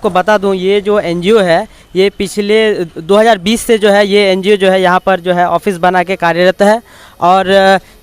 आपको बता दूं, ये जो एनजीओ है ये पिछले 2020 से जो है ये एनजीओ जो है यहाँ पर जो है ऑफिस बना के कार्यरत है। और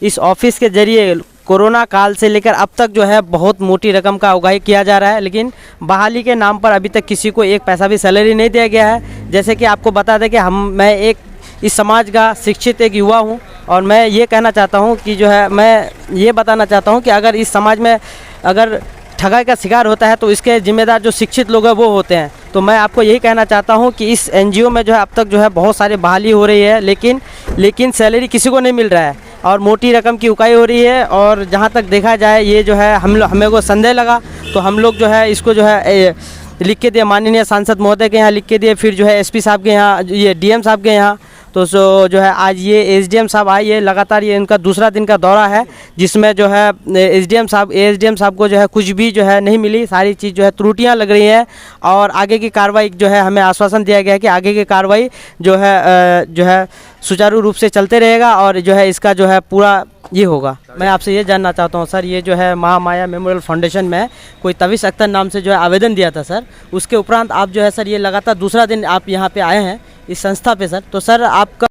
इस ऑफिस के ज़रिए कोरोना काल से लेकर अब तक जो है बहुत मोटी रकम का उगाही किया जा रहा है, लेकिन बहाली के नाम पर अभी तक किसी को एक पैसा भी सैलरी नहीं दिया गया है। जैसे कि आपको बता दें कि मैं एक इस समाज का शिक्षित एक युवा हूं, और मैं ये कहना चाहता हूं कि जो है मैं ये बताना चाहता हूं कि अगर इस समाज में अगर ठगाई का शिकार होता है तो इसके जिम्मेदार जो शिक्षित लोग हैं वो होते हैं। तो मैं आपको यही कहना चाहता हूं कि इस एनजीओ में जो है अब तक जो है बहुत सारी बहाली हो रही है, लेकिन सैलरी किसी को नहीं मिल रहा है और मोटी रकम की उकाई हो रही है। और जहां तक देखा जाए ये जो है हमें को संदेह लगा तो हम लोग जो है इसको जो है लिख के दिए, माननीय सांसद महोदय के यहाँ लिख के दिए, फिर जो है एसपी साहब के यहाँ, ये डीएम साहब के यहाँ। तो जो है आज ये एसडीएम साहब आए, ये लगातार ये इनका दूसरा दिन का दौरा है, जिसमें जो है एसडीएम साहब को जो है कुछ भी जो है नहीं मिली, सारी चीज़ जो है त्रुटियां लग रही हैं। और आगे की कार्रवाई जो है हमें आश्वासन दिया गया है कि आगे की कार्रवाई जो है सुचारू रूप से चलते रहेगा और जो है इसका जो है पूरा ये होगा। मैं आपसे ये जानना चाहता हूँ सर, ये जो है महामाया मेमोरियल फाउंडेशन में कोई तविश अख्तर नाम से जो है आवेदन दिया था सर, उसके उपरांत आप जो है सर ये लगातार दूसरा दिन आप यहाँ पे आए हैं इस संस्था पे सर, तो सर आपका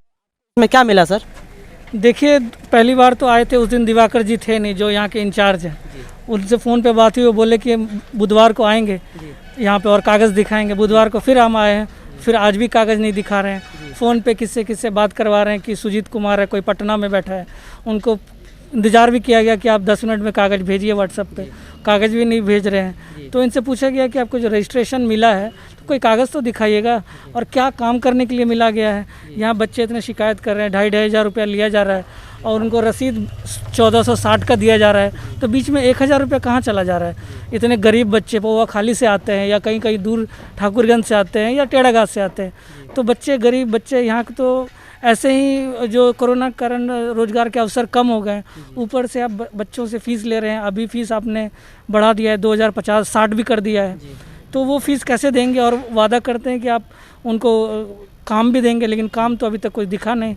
में क्या मिला सर? देखिए, पहली बार तो आए थे उस दिन दिवाकर जी थे नहीं, जो यहाँ के इंचार्ज हैं। उनसे फ़ोन पे बात हुई, वो बोले कि बुधवार को आएंगे यहाँ पे और कागज़ दिखाएंगे। बुधवार को फिर हम आए हैं, फिर आज भी कागज़ नहीं दिखा रहे हैं। फ़ोन पे किससे बात करवा रहे हैं कि सुजीत कुमार है, कोई पटना में बैठा है, उनको इंतज़ार भी किया गया कि आप 10 मिनट में कागज़ भेजिए व्हाट्सएप पे, कागज़ भी नहीं भेज रहे हैं। तो इनसे पूछा गया कि आपको जो रजिस्ट्रेशन मिला है तो कोई कागज़ तो दिखाइएगा, और क्या काम करने के लिए मिला गया है। यहाँ बच्चे इतने शिकायत कर रहे हैं, 2,500 रुपया लिया जा रहा है और उनको रसीद 1460 का दिया जा रहा है, तो बीच में 1,000 रुपया कहाँ चला जा रहा है। इतने गरीब बच्चे पौवा खाली से आते हैं या कहीं दूर ठाकुरगंज से आते हैं या टेढ़ाघाट से आते हैं, तो बच्चे गरीब बच्चे यहाँ के तो ऐसे ही जो कोरोना के कारण रोज़गार के अवसर कम हो गए, ऊपर से आप बच्चों से फ़ीस ले रहे हैं। अभी फ़ीस आपने बढ़ा दिया है, 2050 60 भी कर दिया है, तो वो फ़ीस कैसे देंगे। और वादा करते हैं कि आप उनको काम भी देंगे, लेकिन काम तो अभी तक कोई दिखा नहीं।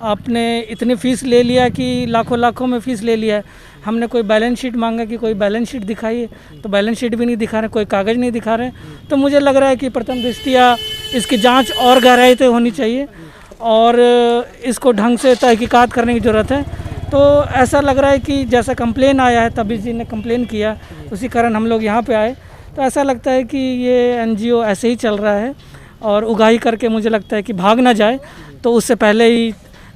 आपने इतनी फ़ीस ले लिया कि लाखों में फ़ीस ले लिया है। हमने कोई बैलेंस शीट मांगा कि कोई बैलेंस शीट दिखाइए, तो बैलेंस शीट भी नहीं दिखा रहे, कोई कागज़ नहीं दिखा रहे। तो मुझे लग रहा है कि प्रथम दृष्टया इसकी जाँच और गहराई से होनी चाहिए और इसको ढंग से तहकीकात करने की ज़रूरत है। तो ऐसा लग रहा है कि जैसा कंप्लेन आया है, तभी जी ने कंप्लेन किया, उसी कारण हम लोग यहाँ पे आए। तो ऐसा लगता है कि ये एनजीओ ऐसे ही चल रहा है और उगाही करके मुझे लगता है कि भाग ना जाए, तो उससे पहले ही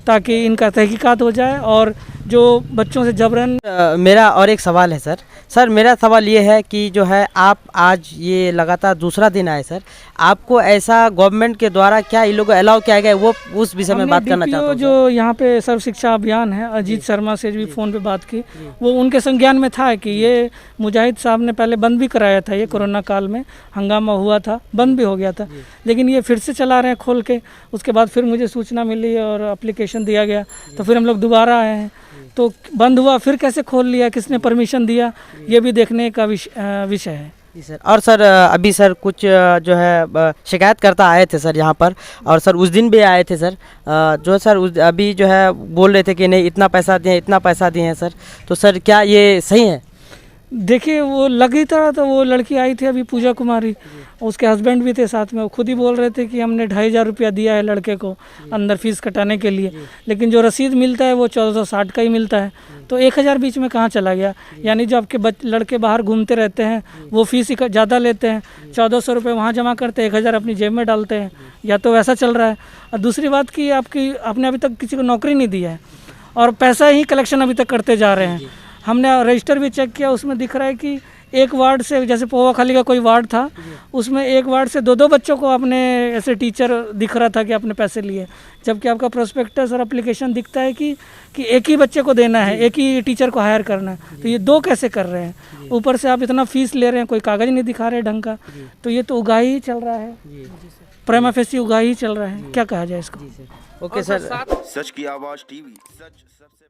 ताकि इनका तहकीकात हो जाए। और जो बच्चों से जबरन मेरा और एक सवाल है सर मेरा सवाल ये है कि जो है आप आज ये लगातार दूसरा दिन आए सर, आपको ऐसा गवर्नमेंट के द्वारा क्या इन लोगों को अलाउ किया गया वो उस विषय में बात करना चाहता हूँ। जो यहाँ पे सर्व शिक्षा अभियान है, अजीत शर्मा से भी फ़ोन पे बात की, वो उनके संज्ञान में था कि ये मुजाहिद साहब ने पहले बंद भी कराया था, ये कोरोना काल में हंगामा हुआ था, बंद भी हो गया था, लेकिन ये फिर से चला रहे हैं खोल के। उसके बाद फिर मुझे सूचना मिली और एप्लीकेशन दिया गया, तो फिर हम लोग दोबारा आए हैं। तो बंद हुआ, फिर कैसे खोल लिया, किसने परमिशन दिया, ये भी देखने का विषय है। जी सर। और सर अभी सर कुछ जो है शिकायतकर्ता आए थे सर यहाँ पर, और सर उस दिन भी आए थे सर, जो सर अभी जो है बोल रहे थे कि नहीं इतना पैसा दिए हैं सर, तो सर क्या ये सही है? देखिए, वो लग ही था, तो वो लड़की आई थी अभी पूजा कुमारी, उसके हस्बैंड भी थे साथ में, वो खुद ही बोल रहे थे कि हमने 2,500 रुपया दिया है लड़के को अंदर फीस कटाने के लिए, लेकिन जो रसीद मिलता है वो 1460 का ही मिलता है। तो 1,000 बीच में कहाँ चला गया? यानी जो आपके लड़के बाहर घूमते रहते हैं वो फीस ज़्यादा लेते हैं, 1400 रुपये वहाँ जमा करते हैं, 1,000 अपनी जेब में डालते हैं, या तो वैसा चल रहा है। और दूसरी बात कि आपने अभी तक किसी को नौकरी नहीं दी है और पैसा ही कलेक्शन अभी तक करते जा रहे हैं। हमने रजिस्टर भी चेक किया, उसमें दिख रहा है कि एक वार्ड से, जैसे पोवा खाली का कोई वार्ड था, उसमें एक वार्ड से 2-2 बच्चों को आपने ऐसे टीचर दिख रहा था कि आपने पैसे लिए, जबकि आपका प्रोस्पेक्टस और एप्लीकेशन दिखता है कि एक ही बच्चे को देना है, एक ही टीचर को हायर करना है। तो ये 2 कैसे कर रहे हैं? ऊपर से आप इतना फीस ले रहे हैं, कोई कागज़ नहीं दिखा रहे ढंग का, तो ये तो उगाही ही चल रहा है, प्रेमा फेसी उगाही ही चल रहा है। क्या कहा जाए इसको? Okay sir. सच की आवाज़ टीवी, सच सबसे